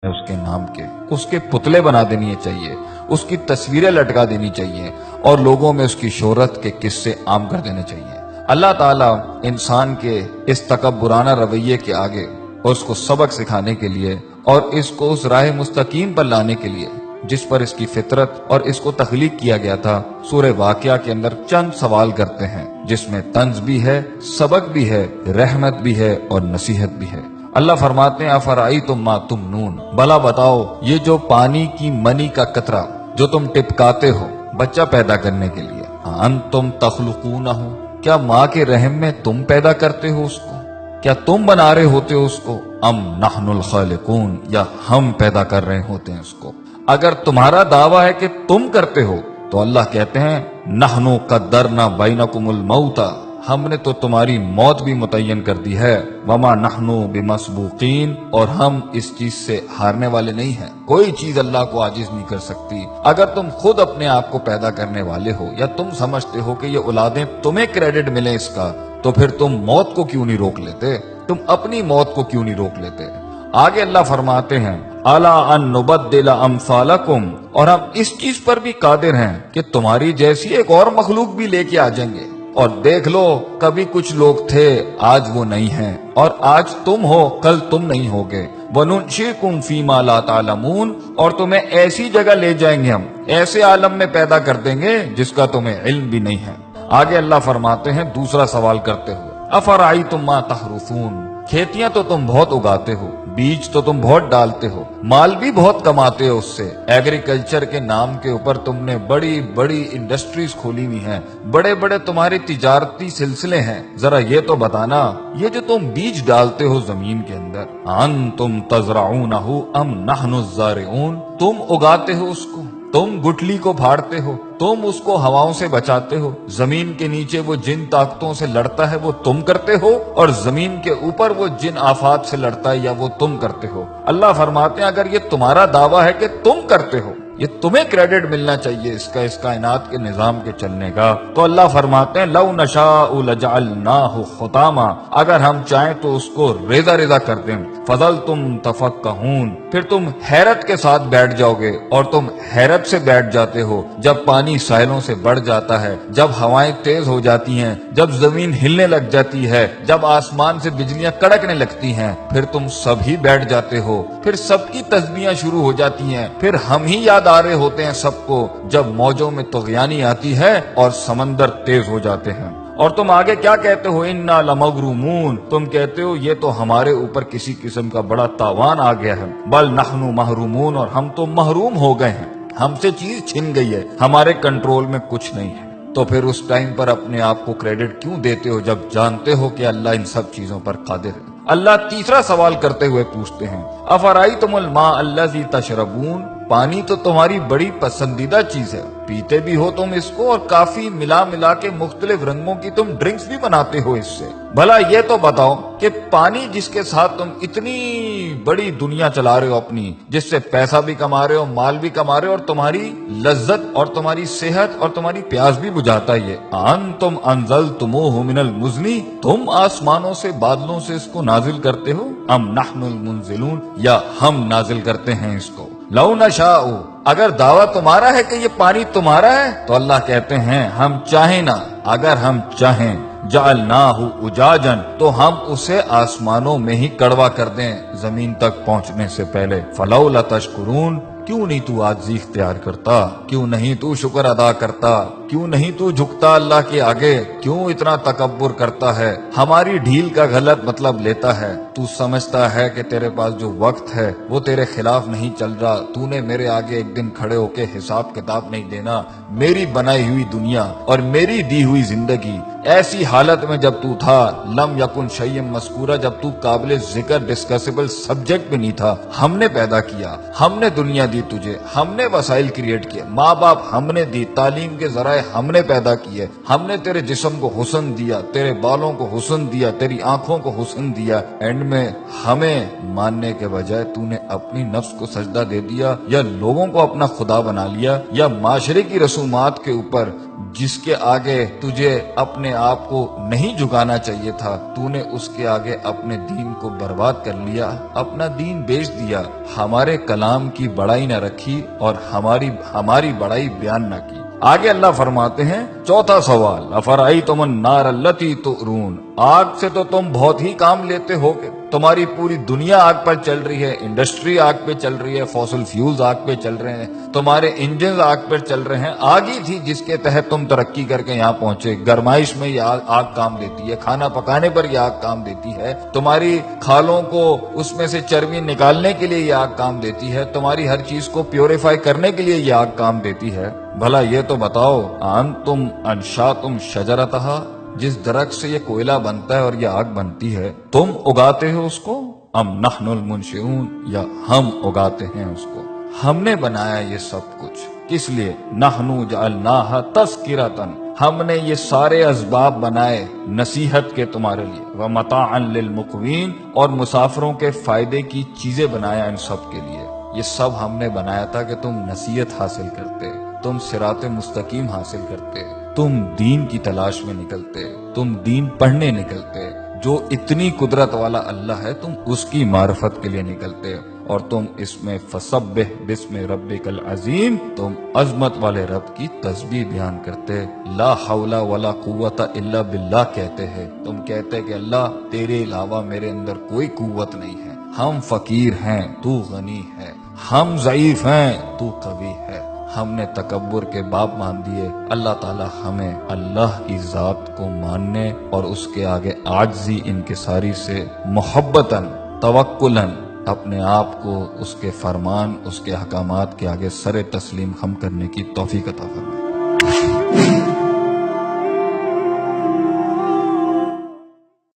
اس کے نام کے اس کے پتلے بنا دینی چاہیے، اس کی تصویریں لٹکا دینی چاہیے اور لوگوں میں اس کی شہرت کے قصے عام کر دینے چاہیے۔ اللہ تعالیٰ انسان کے اس تکبرانہ رویے کے آگے اس کو سبق سکھانے کے لیے اور اس کو اس راہ مستقیم پر لانے کے لیے جس پر اس کی فطرت اور اس کو تخلیق کیا گیا تھا، سورہ واقعہ کے اندر چند سوال کرتے ہیں جس میں طنز بھی ہے، سبق بھی ہے، رحمت بھی ہے اور نصیحت بھی ہے۔ اللہ فرماتے ہیں افرأیتم ما تمنون، بھلا بتاؤ یہ جو پانی کی منی کا قطرہ جو تم ٹپکاتے ہو بچہ پیدا کرنے کے لیے، انتم تخلقونہ، کیا ماں کے رحم میں تم پیدا کرتے ہو اس کو؟ کیا تم بنا رہے ہوتے ہو اس کو؟ ام نحن الخالقون، یا ہم پیدا کر رہے ہوتے ہیں اس کو؟ اگر تمہارا دعویٰ ہے کہ تم کرتے ہو تو اللہ کہتے ہیں نحن قدرنا بینکم الموت، ہم نے تو تمہاری موت بھی متعین کر دی ہے، وما نحن بمسبوقین، اور ہم اس چیز سے ہارنے والے نہیں ہیں، کوئی چیز اللہ کو عاجز نہیں کر سکتی۔ اگر تم خود اپنے آپ کو پیدا کرنے والے ہو یا تم سمجھتے ہو کہ یہ اولادیں تمہیں کریڈٹ ملے اس کا، تو پھر تم موت کو کیوں نہیں روک لیتے؟ تم اپنی موت کو کیوں نہیں روک لیتے؟ آگے اللہ فرماتے ہیں الا ان نبدل امثالکم، اور ہم اس چیز پر بھی قادر ہیں کہ تمہاری جیسی ایک اور مخلوق بھی لے کے آ جائیں گے، اور دیکھ لو کبھی کچھ لوگ تھے آج وہ نہیں ہیں، اور آج تم ہو کل تم نہیں ہوگے، وَنُنشِئْكُمْ فِي مَا لَا تَعْلَمُونَ، اور تمہیں ایسی جگہ لے جائیں گے، ہم ایسے عالم میں پیدا کر دیں گے جس کا تمہیں علم بھی نہیں ہے۔ آگے اللہ فرماتے ہیں دوسرا سوال کرتے ہوئے افرأیتم ما تحرثون، کھیتیاں تو تم بہت اگاتے ہو، بیج تو تم بہت ڈالتے ہو، مال بھی بہت کماتے ہو اس سے، ایگریکلچر کے نام کے اوپر تم نے بڑی بڑی انڈسٹریز کھولی ہوئی ہیں، بڑے بڑے تمہارے تجارتی سلسلے ہیں، ذرا یہ تو بتانا یہ جو تم بیج ڈالتے ہو زمین کے اندر، انتم تزرعونہ ام نحن الزارعون، تم اگاتے ہو اس کو، تم گٹلی کو پھاڑتے ہو، تم اس کو ہواؤں سے بچاتے ہو، زمین کے نیچے وہ جن طاقتوں سے لڑتا ہے وہ تم کرتے ہو، اور زمین کے اوپر وہ جن آفات سے لڑتا ہے یا وہ تم کرتے ہو۔ اللہ فرماتے ہیں اگر یہ تمہارا دعویٰ ہے کہ تم کرتے ہو، یہ تمہیں کریڈٹ ملنا چاہیے اس کائنات کے نظام کے چلنے کا، تو اللہ فرماتے ہیں لو نشاء لجعلناہ حطاما، اگر ہم چاہیں تو اس کو ریزہ ریزہ کر دیں، فظلتم تفکہون، پھر تم حیرت کے ساتھ بیٹھ جاؤ گے، اور تم حیرت سے بیٹھ جاتے ہو جب پانی ساحلوں سے بڑھ جاتا ہے، جب ہوائیں تیز ہو جاتی ہیں، جب زمین ہلنے لگ جاتی ہے، جب آسمان سے بجلیاں کڑکنے لگتی ہیں، پھر تم سب ہی بیٹھ جاتے ہو، پھر سب کی تسبیحاں شروع ہو جاتی ہیں، پھر ہم ہی یاد آ رہے ہوتے ہیں سب کو جب موجوں میں طغیانی آتی ہے اور سمندر تیز ہو جاتے ہیں۔ اور تم آگے کیا کہتے ہو انا لمغرومون، تم کہتے ہو یہ تو ہمارے اوپر کسی قسم کا بڑا تاوان آ گیا ہے، بل نحن محرومون، اور ہم تو محروم ہو گئے ہیں، ہم سے چیز چھن گئی ہے، ہمارے کنٹرول میں کچھ نہیں ہے۔ تو پھر اس ٹائم پر اپنے آپ کو کریڈٹ کیوں دیتے ہو جب جانتے ہو کہ اللہ ان سب چیزوں پر قادر ہے؟ اللہ تیسرا سوال کرتے ہوئے پوچھتے ہیں افرأیتم الماء الذی تشربون، پانی تو تمہاری بڑی پسندیدہ چیز ہے، پیتے بھی ہو تم اس کو، اور کافی ملا ملا کے مختلف رنگوں کی تم ڈرنکس بھی بناتے ہو اس سے، بھلا یہ تو بتاؤ کہ پانی جس کے ساتھ تم اتنی بڑی دنیا چلا رہے ہو اپنی، جس سے پیسہ بھی کما رہے ہو، مال بھی کما رہے ہو، اور تمہاری لذت اور تمہاری صحت اور تمہاری پیاس بھی بجھاتا ہے، انتم انزلتموہ من المزن، تم آسمانوں سے بادلوں سے اس کو نازل کرتے ہو، ام نحن المنزلون، یا ہم نازل کرتے ہیں اس کو۔ لو نشاء، اگر دعویٰ تمہارا ہے کہ یہ پانی تمہارا ہے تو اللہ کہتے ہیں ہم چاہیں نا، اگر ہم چاہیں جعلناہ اجاجا، تو ہم اسے آسمانوں میں ہی کڑوا کر دیں زمین تک پہنچنے سے پہلے، فلولا تشکرون، کیوں نہیں تو عاجزی اختیار کرتا، کیوں نہیں تو شکر ادا کرتا، کیوں نہیں تو جھکتا اللہ کے آگے، کیوں اتنا تکبر کرتا ہے، ہماری ڈھیل کا غلط مطلب لیتا ہے، تو سمجھتا ہے کہ تیرے پاس جو وقت ہے وہ تیرے خلاف نہیں چل رہا، تو نے میرے آگے ایک دن کھڑے ہو کے حساب کتاب نہیں دینا، میری بنائی ہوئی دنیا اور میری دی ہوئی زندگی ایسی حالت میں جب تو تھا، لم یکن شیئا مذکورا، جب تو قابل ذکر ڈسکسیبل سبجیکٹ بھی نہیں تھا، ہم نے پیدا کیا، ہم نے دنیا دی تجھے، ہم نے وسائل کریٹ کیے، ماں باپ ہم نے دی، تعلیم کے ذرائع بجائے ہم نے پیدا کی ہے. ہم نے تیرے جسم کو حسن دیا, تیرے بالوں کو حسن دیا, تیری آنکھوں کو حسن دیا. اینڈ میں ہمیں ماننے کے بجائے تو نے اپنی نفس کو سجدہ دے دیا, یا لوگوں کو اپنا خدا بنا لیا, یا معاشرے کی رسومات کے اوپر جس کے آگے تجھے اپنے آپ کو نہیں جھکانا چاہیے تھا, تو نے اس کے آگے اپنے دین کو برباد کر لیا, اپنا دین بیچ دیا. ہمارے کلام کی بڑائی نہ رکھی اور ہماری بڑائی بیان نہ کی. آگے اللہ فرماتے ہیں چوتھا سوال, افرأیتم النار التی تؤرون, آگ سے تو تم بہت ہی کام لیتے ہو گے. تمہاری پوری دنیا آگ پر چل رہی ہے, انڈسٹری آگ پہ چل رہی ہے, فوسل فیولز آگ پہ چل رہے ہیں, تمہارے انجنز آگ پر چل رہے ہیں. آگ ہی تھی جس کے تحت تم ترقی کر کے یہاں پہنچے. گرمائش میں یہ آگ کام دیتی ہے, کھانا پکانے پر یہ آگ کام دیتی ہے, تمہاری کھالوں کو اس میں سے چربی نکالنے کے لیے یہ آگ کام دیتی ہے, تمہاری ہر چیز کو پیوریفائی کرنے کے لیے یہ آگ کام دیتی ہے. بھلا یہ تو بتاؤ, انتم انشاتم شجرتہا, جس درخت سے یہ کوئلہ بنتا ہے اور یہ آگ بنتی ہے, تم اگاتے ہو اس کو, ام نحن المنشئون, یا ہم اگاتے ہیں اس کو. ہم نے بنایا یہ سب کچھ کس لیے, نحن جعلناہا تذکرۃ, ہم نے یہ سارے اسباب بنائے نصیحت کے تمہارے لیے, ومتاعا للمقوین, اور مسافروں کے فائدے کی چیزیں بنایا ان سب کے لیے. یہ سب ہم نے بنایا تھا کہ تم نصیحت حاصل کرتے, تم صراط مستقیم حاصل کرتے, تم دین کی تلاش میں نکلتے, تم دین پڑھنے نکلتے. جو اتنی قدرت والا اللہ ہے تم اس کی معرفت کے لیے نکلتے, اور تم اس میں فسبح بسم ربک العظیم, تم عظمت والے رب کی تسبیح بیان کرتے. لا حول ولا قوت الا باللہ کہتے ہیں, تم کہتے کہ اللہ تیرے علاوہ میرے اندر کوئی قوت نہیں ہے, ہم فقیر ہیں تو غنی ہے, ہم ضعیف ہیں تو قوی ہے. ہم نے تکبر کے باب مان دیے. اللہ تعالی ہمیں اللہ کی ذات کو ماننے اور اس کے آگے عاجزی انکساری سے محبتاً توکلاً اپنے آپ کو اس کے فرمان, اس کے احکامات کے آگے سر تسلیم خم کرنے کی توفیق عطا فرمائے.